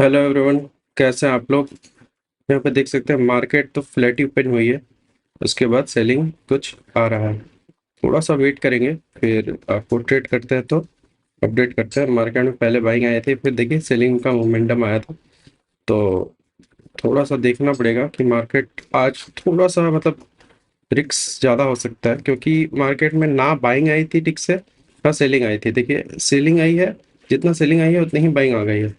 Hello everyone. कैसे हैं आप लोग? यहाँ पे देख सकते हैं मार्केट तो फ्लैट ही ओपन हुई है। उसके बाद सेलिंग कुछ आ रहा है। थोड़ा सा वेट करेंगे, फिर आपको ट्रेड करते हैं तो अपडेट करते हैं। मार्केट में पहले बाइंग आए थे, फिर देखिए सेलिंग का मोमेंटम आया था। तो थोड़ा सा देखना पड़ेगा कि मार्केट आज थोड़ा सा मतलब रिस्क ज़्यादा हो सकता है, क्योंकि मार्केट में ना बाइंग आई थी ठीक से ना सेलिंग आई थी। देखिए सेलिंग आई है, जितना सेलिंग आई है उतनी ही बाइंग आ गई है।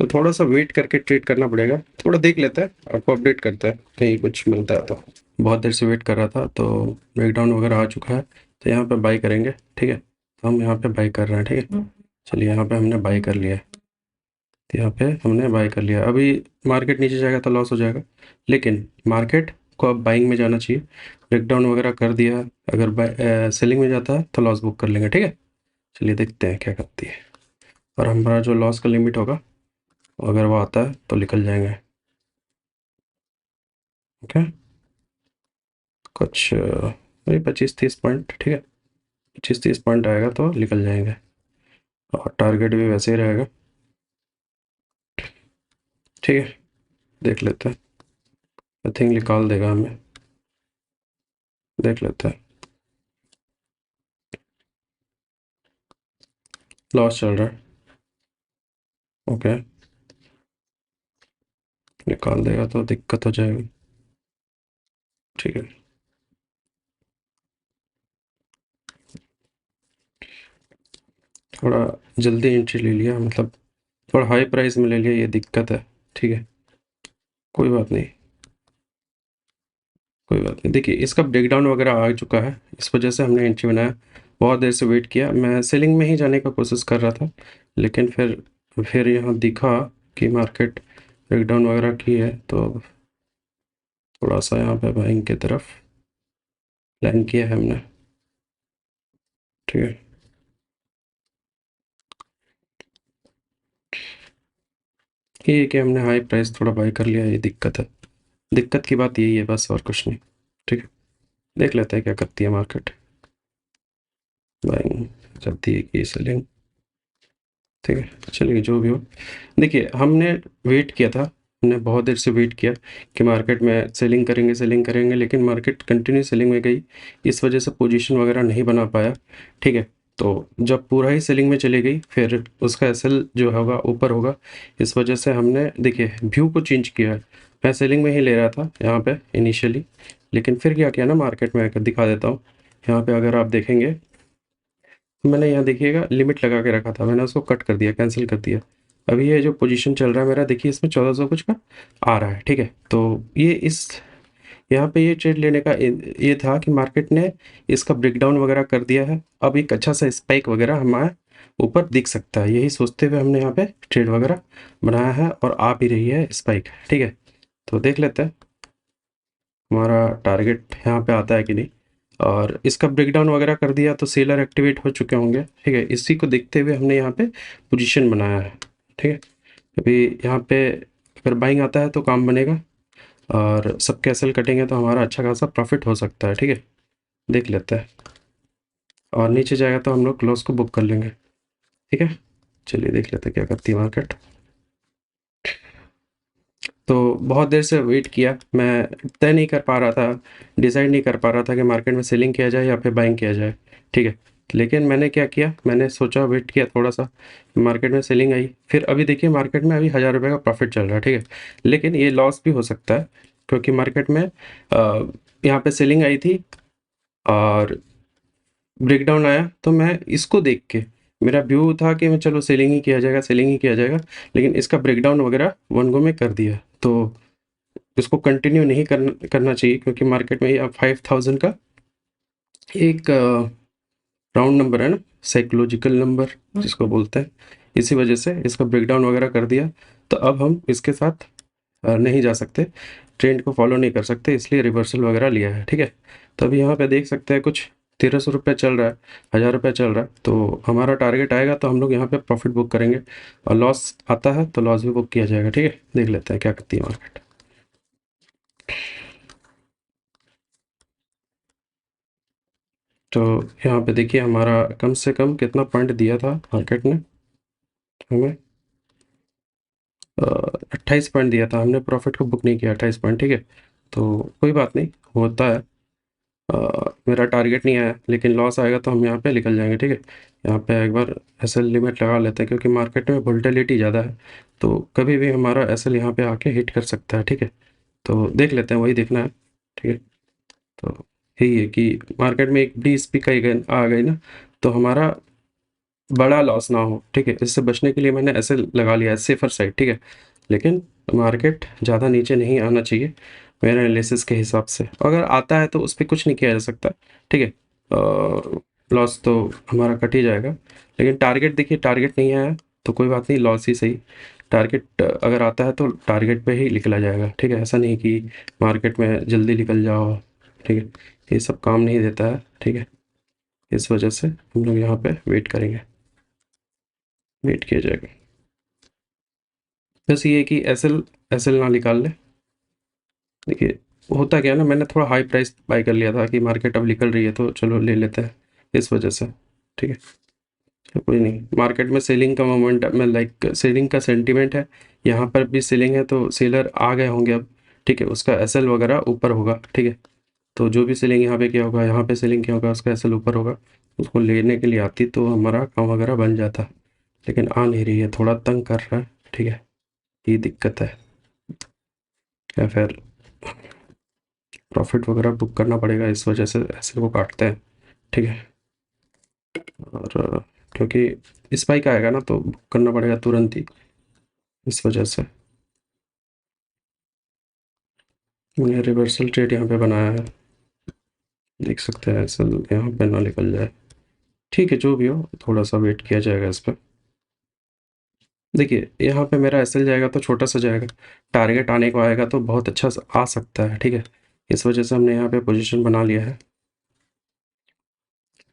तो थोड़ा सा वेट करके ट्रेड करना पड़ेगा। थोड़ा देख लेते हैं, आपको अपडेट करते हैं कहीं कुछ मिलता है तो। बहुत देर से वेट कर रहा था तो ब्रेकडाउन वगैरह आ चुका है, तो यहाँ पे बाई करेंगे। ठीक है, तो हम यहाँ पे बाई कर रहे हैं। ठीक है, चलिए यहाँ पे हमने बाई कर लिया है। तो यहाँ पे हमने बाई कर लिया। अभी मार्केट नीचे जाएगा तो लॉस हो जाएगा, लेकिन मार्केट को अब बाइंग में जाना चाहिए। ब्रेकडाउन वगैरह कर दिया, अगर सेलिंग में जाता है तो लॉस बुक कर लेंगे। ठीक है, चलिए देखते हैं क्या करती है। और हमारा जो लॉस का लिमिट होगा, अगर वो आता है तो निकल जाएंगे। ओके, कुछ वही 25-30 पॉइंट। ठीक है, 25-30 पॉइंट आएगा तो निकल जाएंगे, और टारगेट भी वैसे ही रहेगा। ठीक है, देख लेते हैं। आई थिंक निकाल देगा हमें, देख लेते हैं। लॉस चल रहा है। ओके, निकाल देगा तो दिक्कत हो जाएगी। ठीक है, थोड़ा जल्दी एंट्री ले लिया, मतलब थोड़ा हाई प्राइस में ले लिया, ये दिक्कत है। ठीक है, कोई बात नहीं, कोई बात नहीं। देखिए इसका ब्रेकडाउन वगैरह आ चुका है, इस वजह से हमने एंट्री बनाया। बहुत देर से वेट किया, मैं सेलिंग में ही जाने का कोशिश कर रहा था, लेकिन फिर यहाँ दिखा कि मार्केट ब्रेकडाउन वगैरह की है, तो थोड़ा सा यहाँ पे बाइंग की तरफ प्लान किया है हमने। ठीक है, ये है कि हमने हाई प्राइस थोड़ा बाई कर लिया, ये दिक्कत है। दिक्कत की बात यही है बस, और कुछ नहीं। ठीक है, देख लेते हैं क्या करती है मार्केट। बाइंग करती है कि सेलिंग। ठीक है, चलिए जो भी हो। देखिए हमने वेट किया था, हमने बहुत देर से वेट किया कि मार्केट में सेलिंग करेंगे, लेकिन मार्केट कंटिन्यू सेलिंग में गई। इस वजह से पोजीशन वगैरह नहीं बना पाया। ठीक है, तो जब पूरा ही सेलिंग में चली गई, फिर उसका एसएल जो होगा ऊपर होगा। इस वजह से हमने देखिए व्यू को चेंज किया है। मैं सेलिंग में ही ले रहा था यहाँ पे इनिशियली, लेकिन फिर क्या किया ना, मार्केट में आकर दिखा देता हूँ। यहाँ पे अगर आप देखेंगे, मैंने यहाँ देखिएगा लिमिट लगा के रखा था, मैंने उसको कट कर दिया, कैंसिल कर दिया। अभी ये जो पोजीशन चल रहा है मेरा, देखिए इसमें 1400 कुछ का आ रहा है। ठीक है, तो ये इस यहाँ पे ये ट्रेड लेने का ये था कि मार्केट ने इसका ब्रेकडाउन वगैरह कर दिया है। अब एक अच्छा सा स्पाइक वगैरह हमारे ऊपर दिख सकता है, यही सोचते हुए हमने यहाँ पे ट्रेड वगैरह बनाया है, और आ भी रही है स्पाइक। ठीक है, तो देख लेते हैं हमारा टारगेट यहाँ पे आता है कि नहीं। और इसका ब्रेकडाउन वगैरह कर दिया तो सेलर एक्टिवेट हो चुके होंगे। ठीक है, इसी को देखते हुए हमने यहाँ पे पोजीशन बनाया है। ठीक है, अभी यहाँ पे अगर बाइंग आता है तो काम बनेगा, और सब कैंसिल कटेंगे तो हमारा अच्छा खासा प्रॉफिट हो सकता है। ठीक है, देख लेते हैं। और नीचे जाएगा तो हम लोग लॉस को बुक कर लेंगे। ठीक है, चलिए देख लेते हैं क्या करती है मार्केट। तो बहुत देर से वेट किया, मैं तय नहीं कर पा रहा था, डिसाइड नहीं कर पा रहा था कि मार्केट में सेलिंग किया जाए या फिर बाइंग किया जाए। ठीक है, लेकिन मैंने क्या किया, मैंने सोचा वेट किया थोड़ा सा, मार्केट में सेलिंग आई। फिर अभी देखिए मार्केट में अभी 1000 रुपये का प्रॉफिट चल रहा है। ठीक है, लेकिन ये लॉस भी हो सकता है, क्योंकि मार्केट में यहाँ पे सेलिंग आई थी और ब्रेकडाउन आया, तो मैं इसको देख के मेरा व्यू था कि मैं चलो सेलिंग ही किया जाएगा, सेलिंग ही किया जाएगा। लेकिन इसका ब्रेकडाउन वगैरह वन गो में कर दिया, तो इसको कंटिन्यू नहीं करना चाहिए, क्योंकि मार्केट में ये 5000 का एक राउंड नंबर है ना, साइकोलॉजिकल नंबर जिसको बोलते हैं। इसी वजह से इसका ब्रेकडाउन वगैरह कर दिया, तो अब हम इसके साथ नहीं जा सकते, ट्रेंड को फॉलो नहीं कर सकते, इसलिए रिवर्सल वगैरह लिया है। ठीक है, तो अभी यहाँ पे देख सकते हैं कुछ 1300 रुपये चल रहा है, 1000 रुपये चल रहा है। तो हमारा टारगेट आएगा तो हम लोग यहाँ पे प्रॉफिट बुक करेंगे, और लॉस आता है तो लॉस भी बुक किया जाएगा। ठीक है, देख लेते हैं क्या करती है मार्केट। तो यहाँ पे देखिए हमारा कम से कम कितना पॉइंट दिया था मार्केट ने हमें। 28 पॉइंट दिया था हमने, प्रॉफिट को बुक नहीं किया 28 पॉइंट, ठीक है। तो कोई बात नहीं, होता है। मेरा टारगेट नहीं आया, लेकिन लॉस आएगा तो हम यहाँ पे निकल जाएंगे, ठीक है। यहाँ पे एक बार एसएल लिमिट लगा लेते हैं, क्योंकि मार्केट में वोलेटिलिटी ज़्यादा है, तो कभी भी हमारा एसएल यहाँ पे आके हिट कर सकता है, ठीक है। तो देख लेते हैं, वही देखना है, ठीक है। तो यही है कि मार्केट में एक बड़ी स्पीक आ गई ना, तो हमारा बड़ा लॉस ना हो, ठीक है। इससे बचने के लिए मैंने ऐसे लगा लिया है, सेफर साइड, ठीक है। लेकिन मार्केट ज़्यादा नीचे नहीं आना चाहिए मेरे एनालिसिस के हिसाब से। अगर आता है तो उस पर कुछ नहीं किया जा सकता, ठीक है। लॉस तो हमारा कट ही जाएगा, लेकिन टारगेट देखिए, टारगेट नहीं आया तो कोई बात नहीं, लॉस ही सही। टारगेट अगर आता है तो टारगेट पे ही निकला जाएगा, ठीक है। ऐसा नहीं कि मार्केट में जल्दी निकल जाओ, ठीक है। ये सब काम नहीं देता है, ठीक है। इस वजह से हम लोग यहाँ पे वेट करेंगे, वेट किया जाएगा। बस ये है कि एसएल एसएल ना निकाल ले। देखिए, होता क्या है ना, मैंने थोड़ा हाई प्राइस बाय कर लिया था कि मार्केट अब निकल रही है तो चलो ले लेते हैं, इस वजह से, ठीक है। तो कोई नहीं, मार्केट में सेलिंग का मोमेंट में, लाइक सेलिंग का सेंटीमेंट है, यहाँ पर भी सेलिंग है, तो सेलर आ गए होंगे अब, ठीक है। उसका एसएल वगैरह ऊपर होगा, ठीक है। तो जो भी सेलिंग यहाँ पे किया होगा, यहाँ पे सेलिंग किया होगा, उसका एसएल ऊपर होगा। उसको लेने के लिए आती तो हमारा काम वगैरह बन जाता, लेकिन आ नहीं रही है, थोड़ा तंग कर रहा है, ठीक है। ये दिक्कत है, या फिर प्रॉफिट वगैरह बुक करना पड़ेगा, इस वजह से ऐसे को काटते हैं, ठीक है। और क्योंकि स्पाइक आएगा ना तो बुक करना पड़ेगा तुरंत ही, इस वजह से मैंने रिवर्सल ट्रेड यहाँ पे बनाया है, देख सकते हैं ऐसा यहाँ पे ना निकल जाए, ठीक है। जो भी हो, थोड़ा सा वेट किया जाएगा इस पर। देखिए, यहाँ पे मेरा एसएल जाएगा तो छोटा सा जाएगा, टारगेट आने को आएगा तो बहुत अच्छा आ सकता है, ठीक है। इस वजह से हमने यहाँ पे पोजीशन बना लिया है।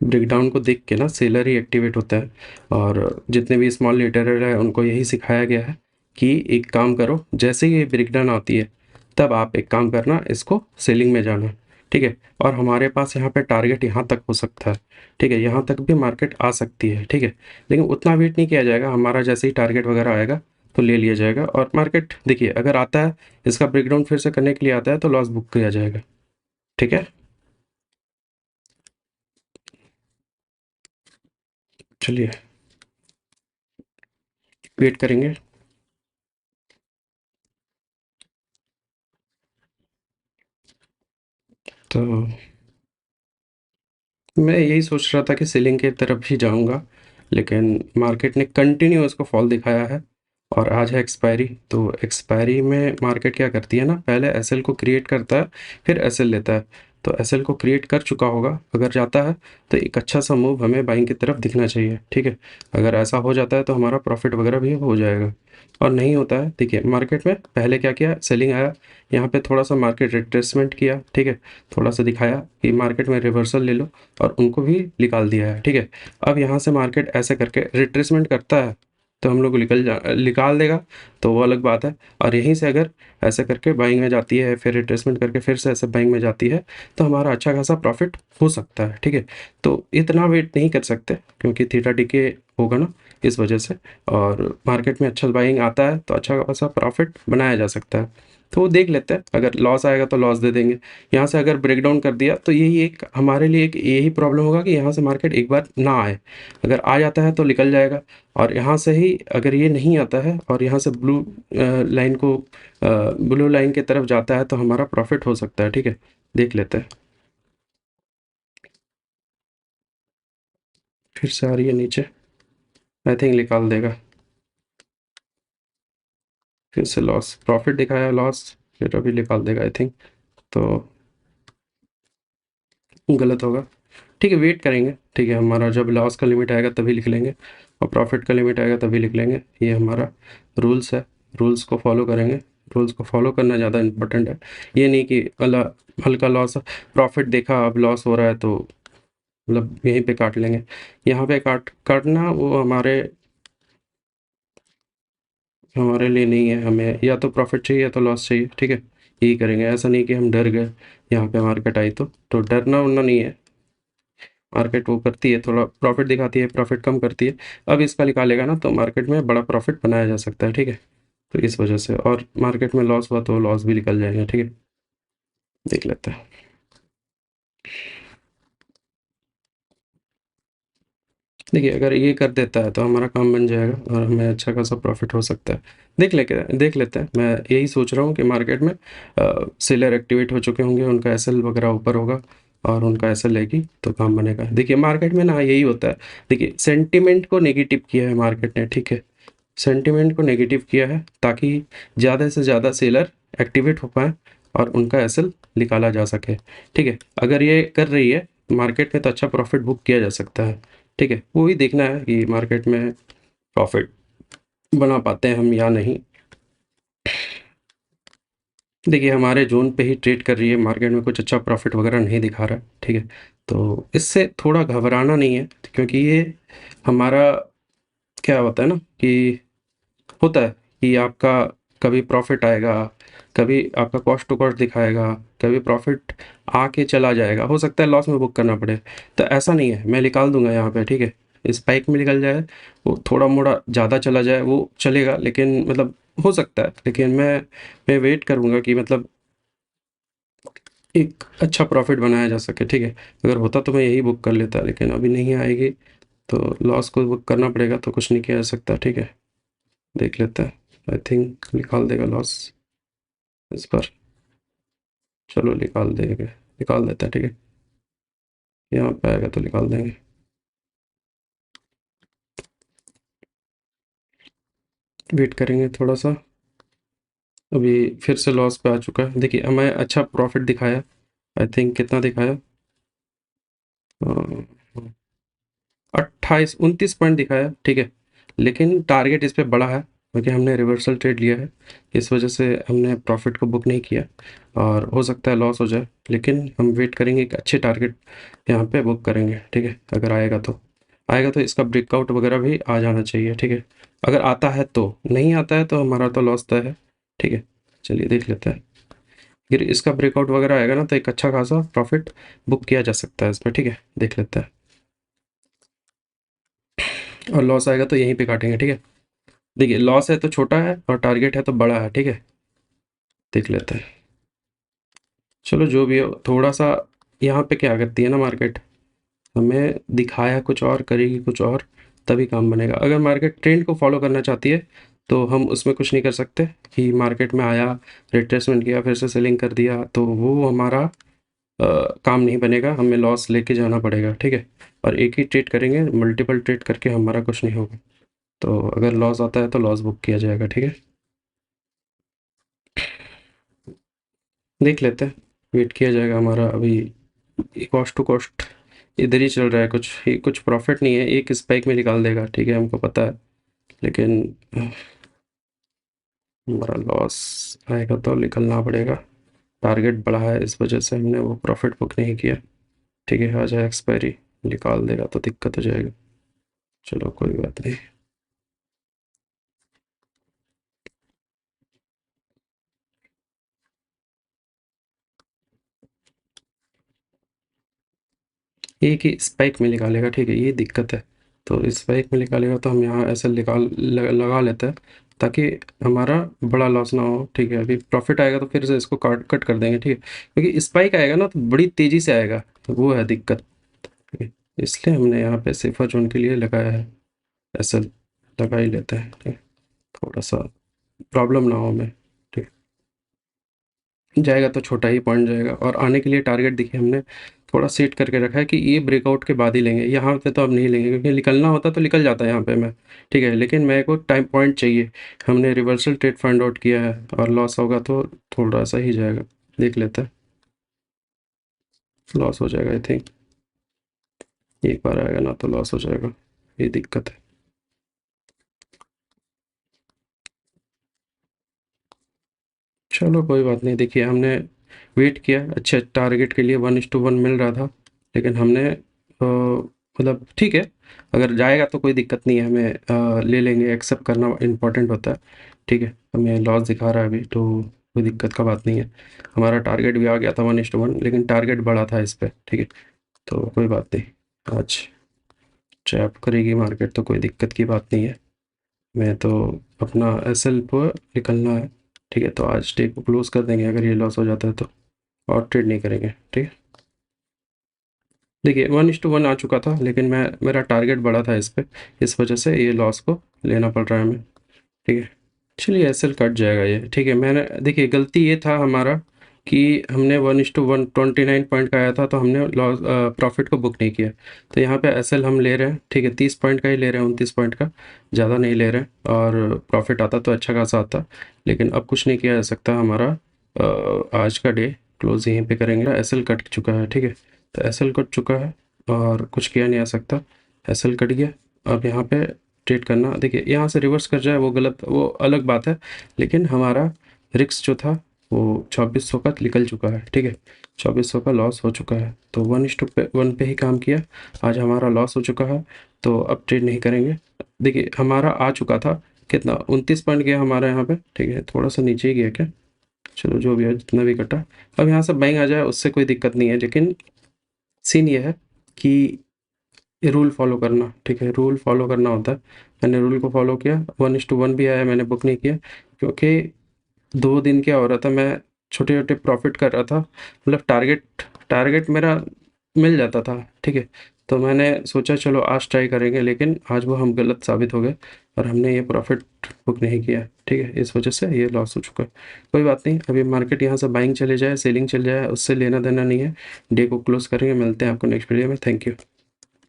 ब्रेकडाउन को देख के ना सेलर ही एक्टिवेट होता है, और जितने भी स्मॉल रिटेलर है उनको यही सिखाया गया है कि एक काम करो, जैसे ही ये ब्रेकडाउन आती है तब आप एक काम करना, इसको सेलिंग में जाना, ठीक है। और हमारे पास यहाँ पे टारगेट यहाँ तक हो सकता है, ठीक है। यहाँ तक भी मार्केट आ सकती है, ठीक है। लेकिन उतना वेट नहीं किया जाएगा, हमारा जैसे ही टारगेट वगैरह आएगा तो ले लिया जाएगा। और मार्केट देखिए, अगर आता है, इसका ब्रेकडाउन फिर से करने के लिए आता है तो लॉस बुक किया जाएगा, ठीक है। चलिए, वेट करेंगे। तो मैं यही सोच रहा था कि सेलिंग की तरफ ही जाऊंगा, लेकिन मार्केट ने कंटिन्यू उसको फॉल दिखाया है। और आज है एक्सपायरी, तो एक्सपायरी में मार्केट क्या करती है ना, पहले एसएल को क्रिएट करता है, फिर एसएल लेता है। तो एसएल को क्रिएट कर चुका होगा, अगर जाता है तो एक अच्छा सा मूव हमें बाइंग की तरफ दिखना चाहिए, ठीक है। अगर ऐसा हो जाता है तो हमारा प्रॉफिट वगैरह भी हो जाएगा। और नहीं होता है, देखिए मार्केट में पहले क्या किया, सेलिंग आया, यहाँ पे थोड़ा सा मार्केट रिट्रेसमेंट किया, ठीक है। थोड़ा सा दिखाया कि मार्केट में रिवर्सल ले लो, और उनको भी निकाल दिया है, ठीक है। अब यहाँ से मार्केट ऐसे करके रिट्रेसमेंट करता है तो हम लोग को निकाल देगा, तो वो अलग बात है। और यहीं से अगर ऐसे करके बाइंग में जाती है, फिर रिट्रेसमेंट करके फिर से ऐसे बाइंग में जाती है, तो हमारा अच्छा खासा प्रॉफिट हो सकता है, ठीक है। तो इतना वेट नहीं कर सकते, क्योंकि थीटा डीके होगा ना, इस वजह से। और मार्केट में अच्छा बाइंग आता है तो अच्छा खासा प्रॉफिट बनाया जा सकता है। तो वो देख लेते हैं, अगर लॉस आएगा तो लॉस दे देंगे। यहाँ से अगर ब्रेकडाउन कर दिया तो यही एक हमारे लिए एक यही प्रॉब्लम होगा कि यहाँ से मार्केट एक बार ना आए, अगर आ जाता है तो निकल जाएगा। और यहाँ से ही अगर ये नहीं आता है और यहाँ से ब्लू लाइन की तरफ जाता है तो हमारा प्रॉफिट हो सकता है, ठीक है। देख लेते हैं, फिर से आ रही है नीचे, आई थिंक निकाल देगा। फिर से लॉस, प्रॉफिट दिखाया, लॉस, फिर अभी निकाल देगा आई थिंक। तो गलत होगा, ठीक है। वेट करेंगे, ठीक है। हमारा जब लॉस का लिमिट आएगा तभी लिख लेंगे, और प्रॉफिट का लिमिट आएगा तभी लिख लेंगे, ये हमारा रूल्स है। रूल्स को फॉलो करेंगे, रूल्स को फॉलो करना ज़्यादा इम्पोर्टेंट है। ये नहीं कि हल्का लॉस, प्रॉफिट देखा अब लॉस हो रहा है तो मतलब यहीं पे काट लेंगे। यहाँ पे काटना वो हमारे लिए नहीं है। हमें या तो प्रॉफिट चाहिए या तो लॉस चाहिए, ठीक है। यही करेंगे, ऐसा नहीं कि हम डर गए यहाँ पे मार्केट आई तो डरना उड़ना नहीं है। मार्केट वो करती है, थोड़ा प्रॉफिट दिखाती है, प्रॉफिट कम करती है। अब इसका निकालेगा ना तो मार्केट में बड़ा प्रॉफिट बनाया जा सकता है, ठीक है। तो इस वजह से, और मार्केट में लॉस हुआ तो लॉस भी निकल जाएंगे। ठीक है, देख लेते हैं। देखिए अगर ये कर देता है तो हमारा काम बन जाएगा और हमें अच्छा खासा प्रॉफिट हो सकता है। देख लेते हैं। मैं यही सोच रहा हूँ कि मार्केट में सेलर एक्टिवेट हो चुके होंगे, उनका एसएल वगैरह ऊपर होगा और उनका एसएल लेगी तो काम बनेगा। देखिए मार्केट में ना यही होता है। देखिए सेंटिमेंट को नेगेटिव किया है मार्केट ने, ठीक है, सेंटिमेंट को नेगेटिव किया है ताकि ज़्यादा से ज़्यादा सेलर एक्टिवेट हो पाएँ और उनका एसएल निकाला जा सके। ठीक है, अगर ये कर रही है मार्केट में तो अच्छा प्रॉफिट बुक किया जा सकता है। ठीक है, वो ही देखना है कि मार्केट में प्रॉफिट बना पाते हैं हम या नहीं। देखिए हमारे ज़ोन पे ही ट्रेड कर रही है, मार्केट में कुछ अच्छा प्रॉफिट वगैरह नहीं दिखा रहा है। ठीक है, तो इससे थोड़ा घबराना नहीं है, क्योंकि ये हमारा क्या होता है ना कि होता है कि आपका कभी प्रॉफिट आएगा, कभी आपका कॉस्ट टू कॉस्ट दिखाएगा, कभी प्रॉफिट आके चला जाएगा, हो सकता है लॉस में बुक करना पड़े। तो ऐसा नहीं है, मैं निकाल दूँगा यहाँ पे, ठीक है? स्पाइक में निकल जाए, वो थोड़ा-मोड़ा ज़्यादा चला जाए वो चलेगा, लेकिन मतलब हो सकता है, लेकिन मैं वेट करूँगा कि मतलब एक अच्छा प्रॉफिट बनाया जा सके, ठीक है? अगर होता तो मैं यही बुक कर लेता, लेकिन अभी नहीं आएगी तो लॉस को बुक करना पड़ेगा, तो कुछ नहीं किया जा सकता, ठीक है? देख लेते हैं। आई थिंक निकाल देगा लॉस इस पर। चलो निकाल देंगे, निकाल देते हैं, ठीक है? यहाँ पे आएगा तो निकाल देंगे। वेट करेंगे थोड़ा सा। अभी फिर से लॉस पे आ चुका है। देखिए हमें अच्छा प्रॉफिट दिखाया, आई थिंक कितना दिखाया, 28-29 पॉइंट दिखाया, ठीक है, लेकिन टारगेट इस पे बड़ा है क्योंकि हमने रिवर्सल ट्रेड लिया है, इस वजह से हमने प्रॉफिट को बुक नहीं किया और हो सकता है लॉस हो जाए, लेकिन हम वेट करेंगे एक अच्छे टारगेट यहाँ पे बुक करेंगे, ठीक है? अगर आएगा तो इसका ब्रेकआउट वगैरह भी आ जाना चाहिए, ठीक है? अगर आता है तो, नहीं आता है तो हमारा तो लॉस तय है, ठीक है? चलिए देख लेते हैं। फिर इसका ब्रेकआउट वगैरह आएगा ना तो एक अच्छा खासा प्रॉफिट बुक किया जा सकता है इसमें, ठीक है? देख लेते हैं। और लॉस आएगा तो यहीं पे काटेंगे, ठीक है? देखिए लॉस है तो छोटा है और टारगेट है तो बड़ा है, ठीक है? देख लेते हैं। चलो जो भी हो, थोड़ा सा यहाँ पे क्या करती है ना मार्केट, हमें दिखाया कुछ और, करेगी कुछ और, तभी काम बनेगा। अगर मार्केट ट्रेंड को फॉलो करना चाहती है तो हम उसमें कुछ नहीं कर सकते कि मार्केट में आया, रिट्रेसमेंट किया, फिर से सेलिंग कर दिया, तो वो हमारा काम नहीं बनेगा, हमें लॉस लेके जाना पड़ेगा, ठीक है? और एक ही ट्रेड करेंगे, मल्टीपल ट्रेड करके हमारा कुछ नहीं होगा। तो अगर लॉस आता है तो लॉस बुक किया जाएगा, ठीक है? देख लेते हैं, वेट किया जाएगा हमारा। अभी कॉस्ट टू कॉस्ट इधर ही चल रहा है, कुछ प्रॉफिट नहीं है, एक स्पाइक में निकाल देगा, ठीक है, हमको पता है, लेकिन हमारा लॉस आएगा तो निकलना पड़ेगा। टारगेट बढ़ा है, इस वजह से हमने वो प्रॉफिट बुक नहीं किया, ठीक है? आ जाए एक्सपायरी, निकाल देगा तो दिक्कत हो जाएगी। चलो कोई बात नहीं। एक ही स्पाइक में निकालेगा, ठीक है, ये दिक्कत है। तो स्पाइक में निकालेगा तो हम यहाँ ऐसे लगा लेते हैं ताकि हमारा बड़ा लॉस ना हो, ठीक है? अभी प्रॉफिट आएगा तो फिर से इसको कट कर देंगे, ठीक है? क्योंकि स्पाइक आएगा ना तो बड़ी तेज़ी से आएगा, तो वो है दिक्कत, ठीक है? इसलिए हमने यहाँ पे सेफर जोन के लिए लगाया है, ऐसे लगा ही लेते हैं, ठीक है? थोड़ा सा प्रॉब्लम ना हो हमें, ठीक है? जाएगा तो छोटा ही पॉइंट जाएगा, और आने के लिए टारगेट देखिए हमने थोड़ा सेट करके रखा है कि ये ब्रेकआउट के बाद ही लेंगे, यहाँ पे तो अब नहीं लेंगे, क्योंकि निकलना होता तो निकल जाता है यहाँ पे मैं, ठीक है, लेकिन मेरे को टाइम पॉइंट चाहिए। हमने रिवर्सल ट्रेड फाइंड आउट किया है और लॉस होगा तो थोड़ा सा ही जाएगा, देख लेते हैं। लॉस हो जाएगा आई थिंक, एक बार आएगा ना तो लॉस हो जाएगा, ये दिक्कत है। चलो कोई बात नहीं। देखिए हमने वेट किया, अच्छे टारगेट के लिए 1:1 मिल रहा था, लेकिन हमने मतलब ठीक है, अगर जाएगा तो कोई दिक्कत नहीं है, हमें ले लेंगे, एक्सेप्ट करना इम्पोर्टेंट होता है, ठीक है? हमें लॉस दिखा रहा है अभी तो कोई दिक्कत का बात नहीं है। हमारा टारगेट भी आ गया था 1:1, लेकिन टारगेट बड़ा था इस पर, ठीक है? तो कोई बात नहीं, आज ट्रैप करेगी मार्केट तो कोई दिक्कत की बात नहीं है। मैं तो अपना एसएल पर निकलना है, ठीक है। तो आज डे को क्लोज कर देंगे अगर ये लॉस हो जाता है तो, और ट्रेड नहीं करेंगे, ठीक है। देखिए 1:1 आ चुका था, लेकिन मेरा टारगेट बड़ा था इस पे, इस वजह से ये लॉस को लेना पड़ रहा है हमें, ठीक है। चलिए एसएल कट जाएगा ये, ठीक है। मैंने देखिए गलती ये था हमारा कि हमने 1:1 29 पॉइंट का आया था तो हमने लॉस प्रॉफिट को बुक नहीं किया। तो यहाँ पे एसएल हम ले रहे हैं, ठीक है, 30 पॉइंट का ही ले रहे हैं, 29 पॉइंट का, ज़्यादा नहीं ले रहे हैं। और प्रॉफिट आता तो अच्छा खासा आता, लेकिन अब कुछ नहीं किया जा सकता। हमारा आज का डे क्लोज यहीं पे करेंगे। एसएल कट चुका है, ठीक है। तो एसएल कट चुका है और कुछ किया नहीं जा सकता, एसएल कट गया। अब यहाँ पे ट्रेड करना, देखिए यहाँ से रिवर्स कर जाए वो गलत, वो अलग बात है, लेकिन हमारा रिस्क जो था वो 2400 का निकल चुका है, ठीक है। 2400 का लॉस हो चुका है, तो 1:1 पे ही काम किया। आज हमारा लॉस हो चुका है, तो अब ट्रेड नहीं करेंगे। देखिए हमारा आ चुका था कितना, 29 पॉइंट गया हमारा यहाँ पे, ठीक है। थोड़ा सा नीचे ही गया क्या, चलो जो भी है, जितना भी कटा। अब यहाँ से बाइंग आ जाए उससे कोई दिक्कत नहीं है, लेकिन सीन ये है कि रूल फॉलो करना, ठीक है, रूल फॉलो करना होता है। मैंने रूल को फॉलो किया, 1:1 भी आया, मैंने बुक नहीं किया, क्योंकि 2 दिन क्या हो रहा था, मैं छोटे छोटे प्रॉफिट कर रहा था, मतलब टारगेट टारगेट मेरा मिल जाता था, ठीक है। तो मैंने सोचा चलो आज ट्राई करेंगे, लेकिन आज वो हम गलत साबित हो गए और हमने ये प्रॉफिट बुक नहीं किया, ठीक है। इस वजह से ये लॉस हो चुका है। कोई बात नहीं, अभी मार्केट यहाँ से बाइंग चले जाए, सेलिंग चल जाए, उससे लेना देना नहीं है। डे को क्लोज करेंगे, मिलते हैं आपको नेक्स्ट वीडियो में। Thank you.